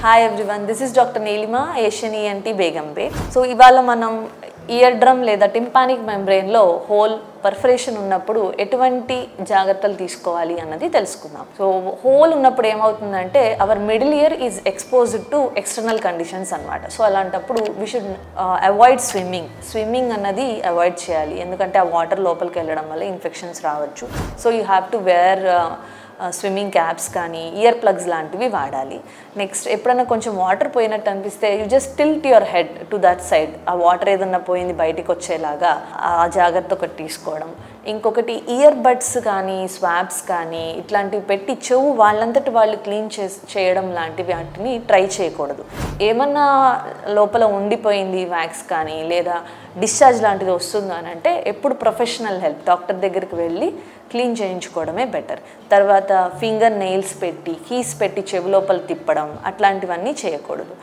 Hi everyone, this is Dr. Neelima, Asian ENT Begumpe. So, ఇవాళ మనం ear drum లేదా tympanic మెంబ్రెయిన్లో whole perforation ఉన్నప్పుడు ఎటువంటి జాగ్రత్తలు తీసుకోవాలి అన్నది తెలుసుకుందాం. సో హోల్ ఉన్నప్పుడు ఏమవుతుందంటే our middle ear is exposed to external conditions అనమాట. సో అలాంటప్పుడు వీ షుడ్ అవాయిడ్ స్విమ్మింగ్ అన్నది అవాయిడ్ చేయాలి, ఎందుకంటే ఆ వాటర్ లోపలికి వెళ్ళడం వల్ల ఇన్ఫెక్షన్స్ రావచ్చు. So you have to wear swimming caps కానీ ఇయర్ ప్లగ్స్ లాంటివి వాడాలి. నెక్స్ట్ ఎప్పుడైనా కొంచెం వాటర్ పోయినట్టు అనిపిస్తే you just tilt your head to that side, ఆ వాటర్ ఏదన్నా పోయింది బయటికి వచ్చేలాగా ఆ జాగ్రత్త ఒకటి తీసుకోవడం. ఇంకొకటి ఇయర్ బడ్స్ కానీ స్వాబ్స్ కానీ ఇట్లాంటివి పెట్టి చెవు వాళ్ళంతటి వాళ్ళు క్లీన్ చేయడం లాంటివి వాటిని ట్రై చేయకూడదు. ఏమన్నా లోపల ఉండిపోయింది వ్యాక్స్ కానీ లేదా డిశ్చార్జ్ లాంటిది వస్తుందా అని అంటే ఎప్పుడు ప్రొఫెషనల్ హెల్ప్ డాక్టర్ దగ్గరికి వెళ్ళి క్లీన్ చేయించుకోవడమే బెటర్. తర్వాత ఫింగర్ నెయిల్స్ పెట్టి కీస్ పెట్టి చెవి లోపల తిప్పడం అట్లాంటివన్నీ చేయకూడదు.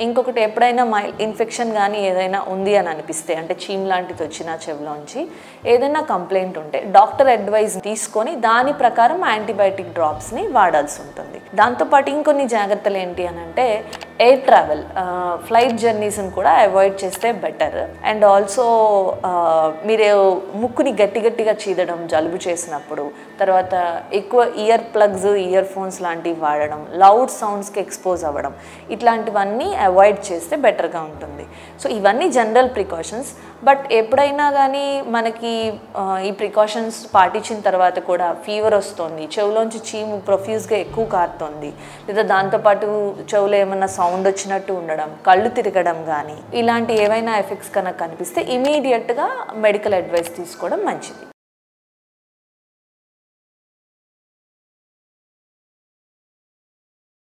ఇంకొకటి ఎప్పుడైనా ఇన్ఫెక్షన్ కానీ ఏదైనా ఉంది అని అనిపిస్తే, అంటే చీమ్ లాంటిది వచ్చిన చెవిలోంచి ఏదైనా కంప్లైంట్ ఉంటే డాక్టర్ అడ్వైస్ తీసుకొని దాని ప్రకారం యాంటీబయాటిక్ డ్రాప్స్ని వాడాల్సి ఉంటుంది. దాంతోపాటు ఇంకొన్ని జాగ్రత్తలు ఏంటి అని అంటే ఎయిర్ ట్రావెల్, ఫ్లైట్ జర్నీస్ని కూడా అవాయిడ్ చేస్తే బెటర్. అండ్ ఆల్సో మీరు ముక్కుని గట్టిగా చీదడం జలుబు చేసినప్పుడు, తర్వాత ఎక్కువ ఇయర్ ప్లగ్స్ ఇయర్ ఫోన్స్ లాంటివి వాడడం, లౌడ్ సౌండ్స్కి ఎక్స్పోజ్ అవ్వడం, ఇట్లాంటివన్నీ అవాయిడ్ చేస్తే బెటర్గా ఉంటుంది. సో ఇవన్నీ జనరల్ ప్రికాషన్స్. బట్ ఎప్పుడైనా కానీ మనకి ఈ ప్రికాషన్స్ పాటించిన తర్వాత కూడా ఫీవర్ వస్తుంది, చెవులోంచి చీము ప్రొఫ్యూజ్గా ఎక్కువ కారుతుంది, లేదా దాంతోపాటు చెవులో ఏమన్నా సౌండ్ వచ్చినట్టు ఉండడం, కళ్ళు తిరగడం కానీ ఇలాంటి ఏవైనా ఎఫెక్ట్స్ కనుక కనిపిస్తే ఇమీడియట్గా మెడికల్ అడ్వైస్ తీసుకోవడం మంచిది.